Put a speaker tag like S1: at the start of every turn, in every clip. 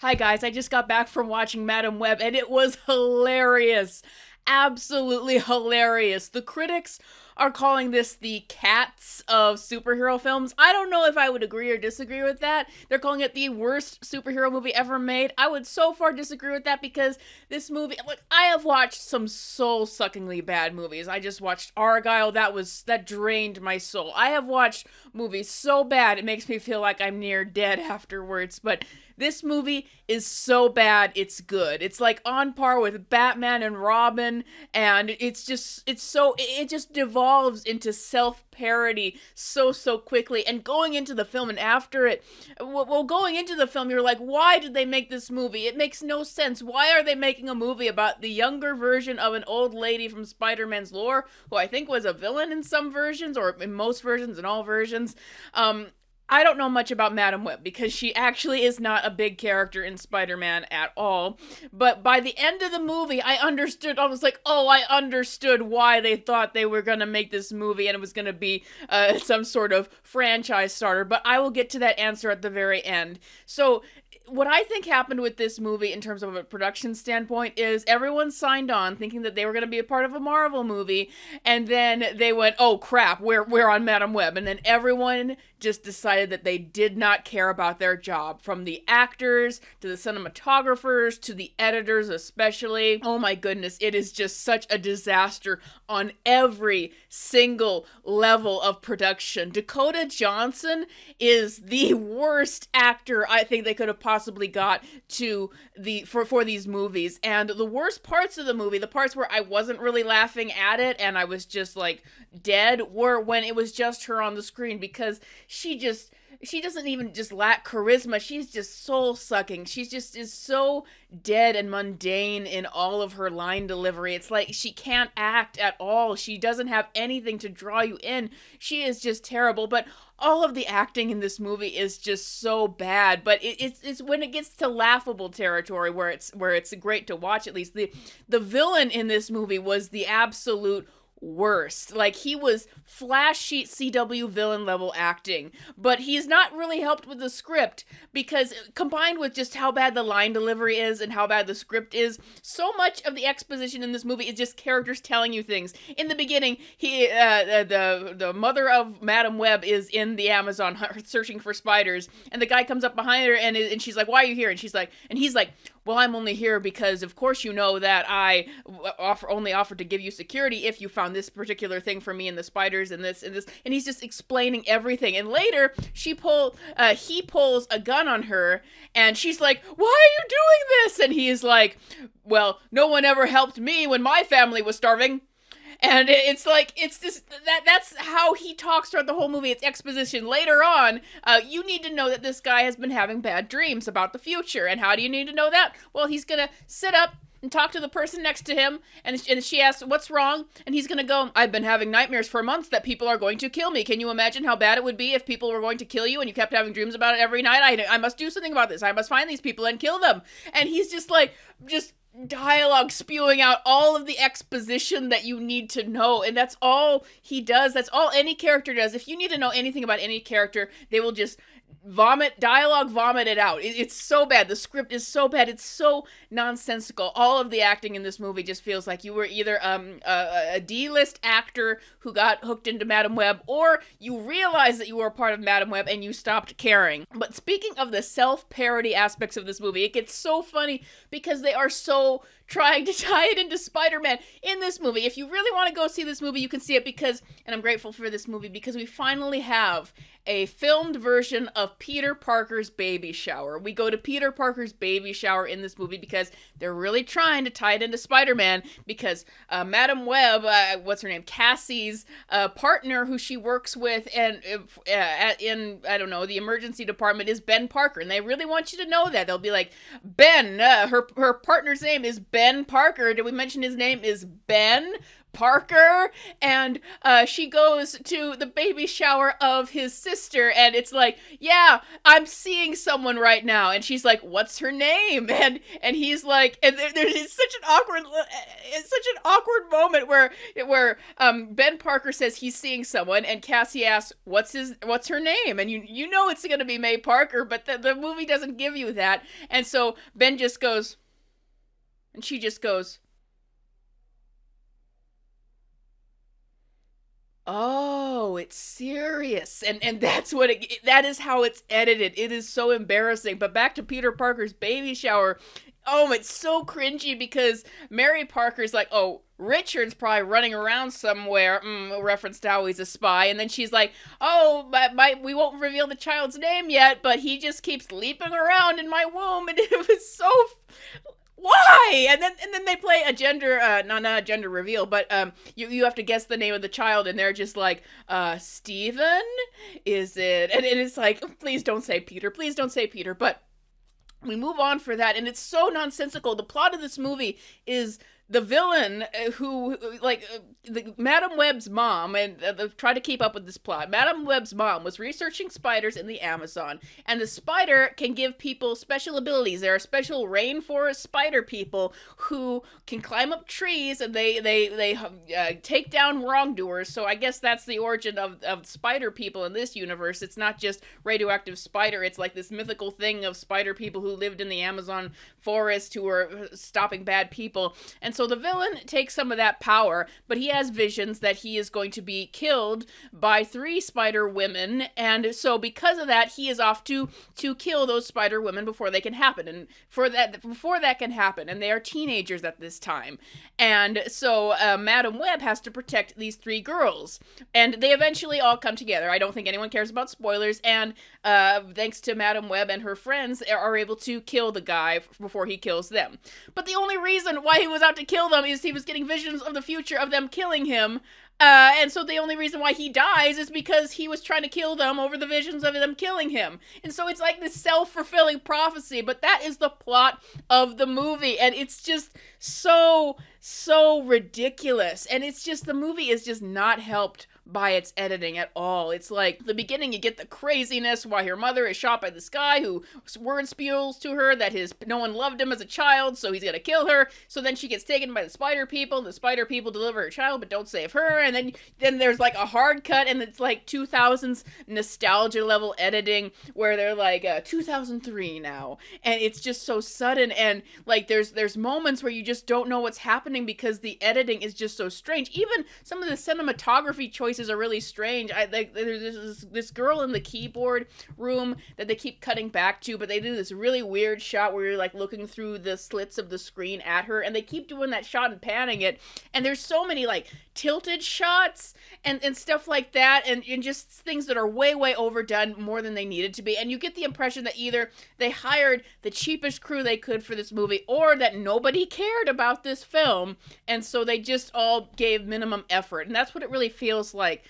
S1: Hi guys, I just got back from watching Madam Web and it was hilarious. Absolutely hilarious. The critics are calling this the Cats of superhero films. I don't know if I would agree or disagree with that. They're calling it the worst superhero movie ever made. I would so far disagree with that because this movie, like, I have watched some soul-suckingly bad movies. I just watched Argyle. That drained my soul. I have watched movies so bad it makes me feel like I'm near dead afterwards, but this movie is so bad, it's good. It's like on par with Batman and Robin, and it just devolves into self-parody so quickly. And going into the film and after it, well, going into the film, you're like, why did they make this movie? It makes no sense. Why are they making a movie about the younger version of an old lady from Spider-Man's lore, who I think was a villain in some versions, or in most versions, in all versions? I don't know much about Madam Web because she actually is not a big character in Spider-Man at all. But by the end of the movie, I understood. I was like, oh, I understood why they thought they were going to make this movie and it was going to be some sort of franchise starter. But I will get to that answer at the very end. So what I think happened with this movie in terms of a production standpoint is everyone signed on thinking that they were going to be a part of a Marvel movie, and then they went, oh crap, we're on Madam Web, and then everyone just decided that they did not care about their job, from the actors to the cinematographers to the editors especially. Oh my goodness, it is just such a disaster on every single level of production. Dakota Johnson is the worst actor I think they could have possibly got to for these movies. And the worst parts of the movie, the parts where I wasn't really laughing at it and I was just like dead, were when it was just her on the screen, because she doesn't even just lack charisma. She's just soul sucking. She just is so dead and mundane in all of her line delivery. It's like she can't act at all. She doesn't have anything to draw you in. She is just terrible. But all of the acting in this movie is just so bad. But it's when it gets to laughable territory where it's great to watch. At least the villain in this movie was the absolute worst. Like, he was flash sheet CW villain level acting, but he's not really helped with the script, because combined with just how bad the line delivery is and how bad the script is, so much of the exposition in this movie is just characters telling you things. In the beginning, the mother of Madam Web is in the Amazon searching for spiders, and the guy comes up behind her and she's like, "Why are you here?" And he's like, "Well, I'm only here because, of course, you know that I only offered to give you security if you found this particular thing for me and the spiders and this and this." And he's just explaining everything. And later, he pulls a gun on her, and she's like, "Why are you doing this?" And he is like, "Well, no one ever helped me when my family was starving." And it's like, it's just that's how he talks throughout the whole movie. It's exposition. Later on, you need to know that this guy has been having bad dreams about the future. And how do you need to know that? Well, he's gonna sit up and talk to the person next to him, and she asks, "What's wrong?" And he's gonna go, "I've been having nightmares for months that people are going to kill me. Can you imagine how bad it would be if people were going to kill you and you kept having dreams about it every night? I must do something about this. I must find these people and kill them." And he's just like, just dialogue spewing out all of the exposition that you need to know, and that's all he does. That's all any character does. If you need to know anything about any character, they will just vomit it out. It's so bad. The script is so bad. It's so nonsensical. All of the acting in this movie just feels like you were either a D-list actor who got hooked into Madam Web, or you realized that you were a part of Madam Web and you stopped caring. But speaking of the self-parody aspects of this movie, it gets so funny because they are so trying to tie it into Spider-Man in this movie. If you really want to go see this movie, you can see it because, and I'm grateful for this movie, because we finally have a filmed version of Peter Parker's baby shower. We go to Peter Parker's baby shower in this movie because they're really trying to tie it into Spider-Man, because Madam Web, what's her name, Cassie's partner who she works with and in, I don't know, the emergency department is Ben Parker, and they really want you to know that. They'll be like, "Ben, her partner's name is Ben Parker. Did we mention his name is Ben Parker, and she goes to the baby shower of his sister, and it's like, yeah, I'm seeing someone right now, and she's like, what's her name? And he's like, and there's such an awkward moment where Ben Parker says he's seeing someone, and Cassie asks, what's her name? And you know it's gonna be May Parker, but the movie doesn't give you that, and so Ben just goes, and she just goes, oh, it's serious. And that's that is how it's edited. It is so embarrassing. But back to Peter Parker's baby shower. Oh, it's so cringy because Mary Parker's like, oh, Richard's probably running around somewhere, reference to how he's a spy. And then she's like, oh, we won't reveal the child's name yet, but he just keeps leaping around in my womb. And it was so, why? And then they play a gender, not a gender reveal, but you have to guess the name of the child, and they're just like, Steven? Is it? And it's like, please don't say Peter, please don't say Peter. But we move on for that, and it's so nonsensical. The plot of this movie is the villain who, Madam Web's mom, and try to keep up with this plot. Madam Web's mom was researching spiders in the Amazon, and the spider can give people special abilities. There are special rainforest spider people who can climb up trees, and they take down wrongdoers. So I guess that's the origin of spider people in this universe. It's not just radioactive spider. It's like this mythical thing of spider people who lived in the Amazon forest who were stopping bad people. And so the villain takes some of that power, but he has visions that he is going to be killed by 3 spider women, and so because of that, he is off to kill those spider women before they can happen, and before that can happen, and they are teenagers at this time, and so Madam Web has to protect these 3 girls, and they eventually all come together. I don't think anyone cares about spoilers, and thanks to Madam Web and her friends, are able to kill the guy before he kills them. But the only reason why he was out to kill them is he was getting visions of the future of them killing him. And so the only reason why he dies is because he was trying to kill them over the visions of them killing him. And so it's like this self-fulfilling prophecy, but that is the plot of the movie. And it's just so ridiculous. And it's just, the movie is just not helped by its editing at all. It's like, the beginning you get the craziness why her mother is shot by this guy who word spews to her that no one loved him as a child, so he's gonna kill her. So then she gets taken by the spider people, and the spider people deliver her child but don't save her, and then there's like a hard cut, and it's like 2000s nostalgia level editing where they're like 2003 now, and it's just so sudden, and like there's moments where you just don't know what's happening because the editing is just so strange. Even some of the cinematography choices are really strange. There's this girl in the keyboard room that they keep cutting back to, but they do this really weird shot where you're like looking through the slits of the screen at her, and they keep doing that shot and panning it, and there's so many like tilted shots and stuff like that, and just things that are way overdone more than they needed to be, and you get the impression that either they hired the cheapest crew they could for this movie, or that nobody cared about this film, and so they just all gave minimum effort, and that's what it really feels like.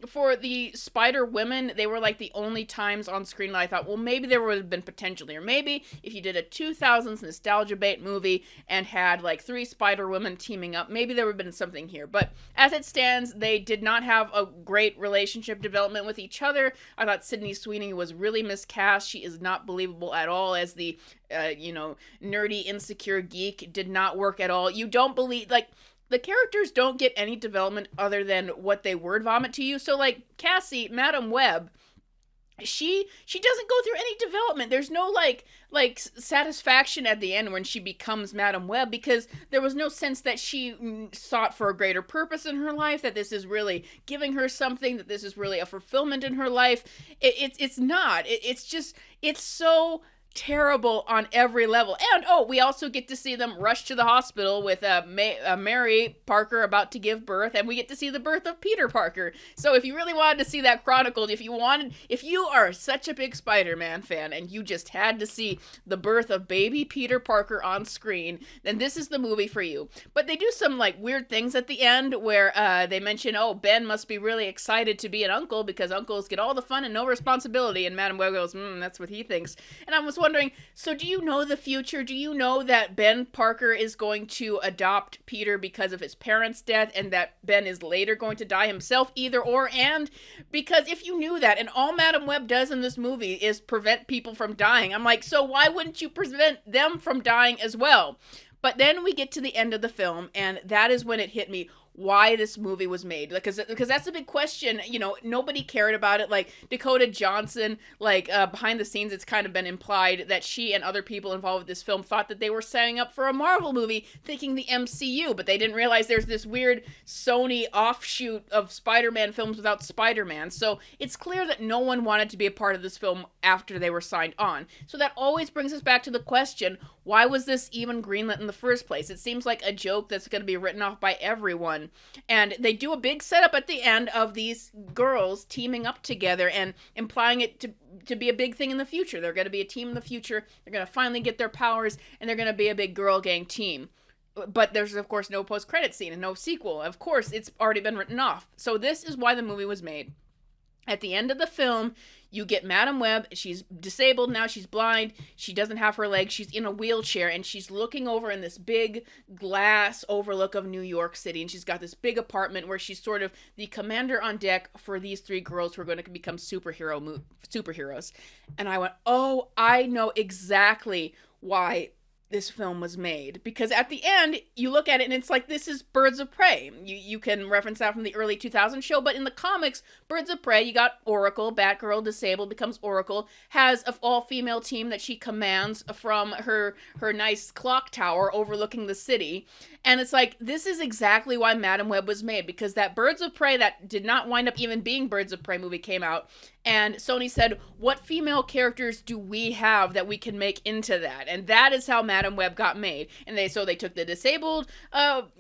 S1: For the spider women, they were like the only times on screen that I thought, well, maybe there would have been potential here. Maybe if you did a 2000s nostalgia bait movie and had like 3 spider women teaming up, maybe there would have been something here. But as it stands, they did not have a great relationship development with each other. I thought Sydney Sweeney was really miscast. She is not believable at all as the, nerdy, insecure geek. Did not work at all. You don't believe, like, the characters don't get any development other than what they word vomit to you. So, like, Cassie, Madam Web, she doesn't go through any development. There's no, like satisfaction at the end when she becomes Madam Web, because there was no sense that she sought for a greater purpose in her life, that this is really giving her something, that this is really a fulfillment in her life. It's not. It's so terrible on every level. And we also get to see them rush to the hospital with Mary Parker about to give birth, and we get to see the birth of Peter Parker. So if you really wanted to see that chronicled, if you are such a big Spider-Man fan and you just had to see the birth of baby Peter Parker on screen, then this is the movie for you. But they do some like weird things at the end where they mention, Ben must be really excited to be an uncle because uncles get all the fun and no responsibility, and Madam Web goes, that's what he thinks. And I was wondering, so do you know the future? Do you know that Ben Parker is going to adopt Peter because of his parents' death, and that Ben is later going to die himself? Either or. And because if you knew that, and all Madam Web does in this movie is prevent people from dying, I'm like, so why wouldn't you prevent them from dying as well? But then we get to the end of the film, and that is when it hit me why this movie was made. Because that's a big question. You know, nobody cared about it. Like, Dakota Johnson, like, behind the scenes, it's kind of been implied that she and other people involved with this film thought that they were setting up for a Marvel movie, thinking the MCU, but they didn't realize there's this weird Sony offshoot of Spider-Man films without Spider-Man. So it's clear that no one wanted to be a part of this film after they were signed on. So that always brings us back to the question, why was this even greenlit in the first place? It seems like a joke that's going to be written off by everyone. And they do a big setup at the end of these girls teaming up together and implying it to be a big thing in the future. They're going to be a team in the future. They're going to finally get their powers, and they're going to be a big girl gang team. But there's, of course, no post-credit scene and no sequel. Of course, it's already been written off. So this is why the movie was made. At the end of the film, you get Madam Web. She's disabled now. She's blind. She doesn't have her legs. She's in a wheelchair, and she's looking over in this big glass overlook of New York City. And she's got this big apartment where she's sort of the commander on deck for these three girls who are going to become superheroes. And I went, oh, I know exactly why this film was made, because at the end you look at it and it's like, this is Birds of Prey. You can reference that from the early 2000s show, but in the comics, Birds of Prey, you got Oracle, Batgirl, disabled, becomes Oracle, has an all-female team that she commands from her nice clock tower overlooking the city. And it's like, this is exactly why Madam Web was made, because that Birds of Prey that did not wind up even being Birds of Prey movie came out, and Sony said, what female characters do we have that we can make into that? And that is how Madam Web got made. And they took the disabled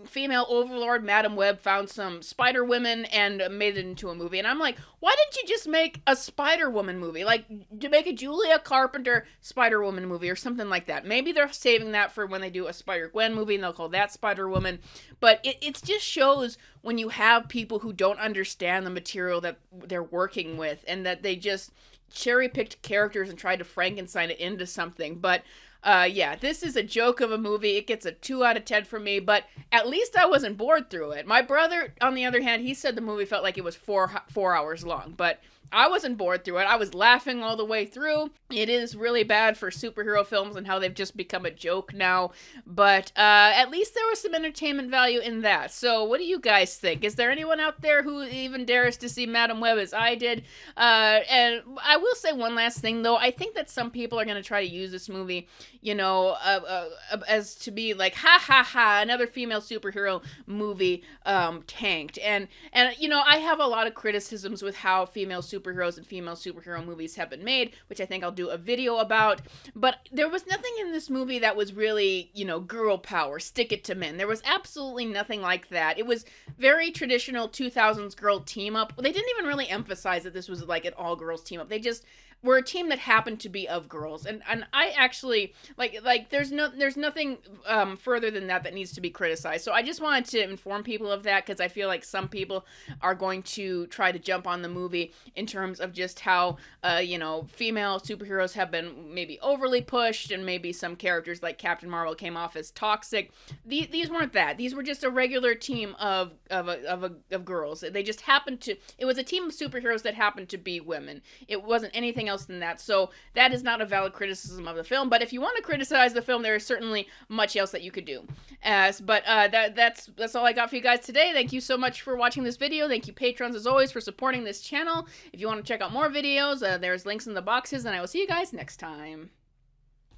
S1: female overlord, Madam Web, found some Spider Women, and made it into a movie. And I'm like, why didn't you just make a Spider Woman movie? Like, to make a Julia Carpenter Spider Woman movie or something like that. Maybe they're saving that for when they do a Spider Gwen movie and they'll call that Spider Woman. But it just shows when you have people who don't understand the material that they're working with, and that they just cherry-picked characters and tried to Frankenstein it into something. But yeah, this is a joke of a movie. It gets a 2 out of 10 from me, but at least I wasn't bored through it. My brother, on the other hand, he said the movie felt like it was 4 hours long, but I wasn't bored through it. I was laughing all the way through. It is really bad for superhero films and how they've just become a joke now, but at least there was some entertainment value in that. So what do you guys think? Is there anyone out there who even dares to see Madam Web as I did? And I will say one last thing, though. I think that some people are going to try to use this movie, you know, as to be like, ha ha ha, another female superhero movie tanked. And you know, I have a lot of criticisms with how female superheroes and female superhero movies have been made, which I think I'll do a video about. But there was nothing in this movie that was really, you know, girl power, stick it to men. There was absolutely nothing like that. It was very traditional 2000s girl team up. They didn't even really emphasize that this was like an all girls team up. They just were a team that happened to be of girls, and I actually like there's nothing further than that needs to be criticized. So I just wanted to inform people of that, because I feel like some people are going to try to jump on the movie in terms of just how you know, female superheroes have been maybe overly pushed, and maybe some characters like Captain Marvel came off as toxic. These weren't that. These were just a regular team of girls. They just happened to. It was a team of superheroes that happened to be women. It wasn't anything else than that. So that is not a valid criticism of the film. But if you want to criticize the film, there is certainly much else that you could do. But that's all I got for you guys today. Thank you so much for watching this video. Thank you, patrons, as always, for supporting this channel. If you want to check out more videos, there's links in the boxes, and I will see you guys next time.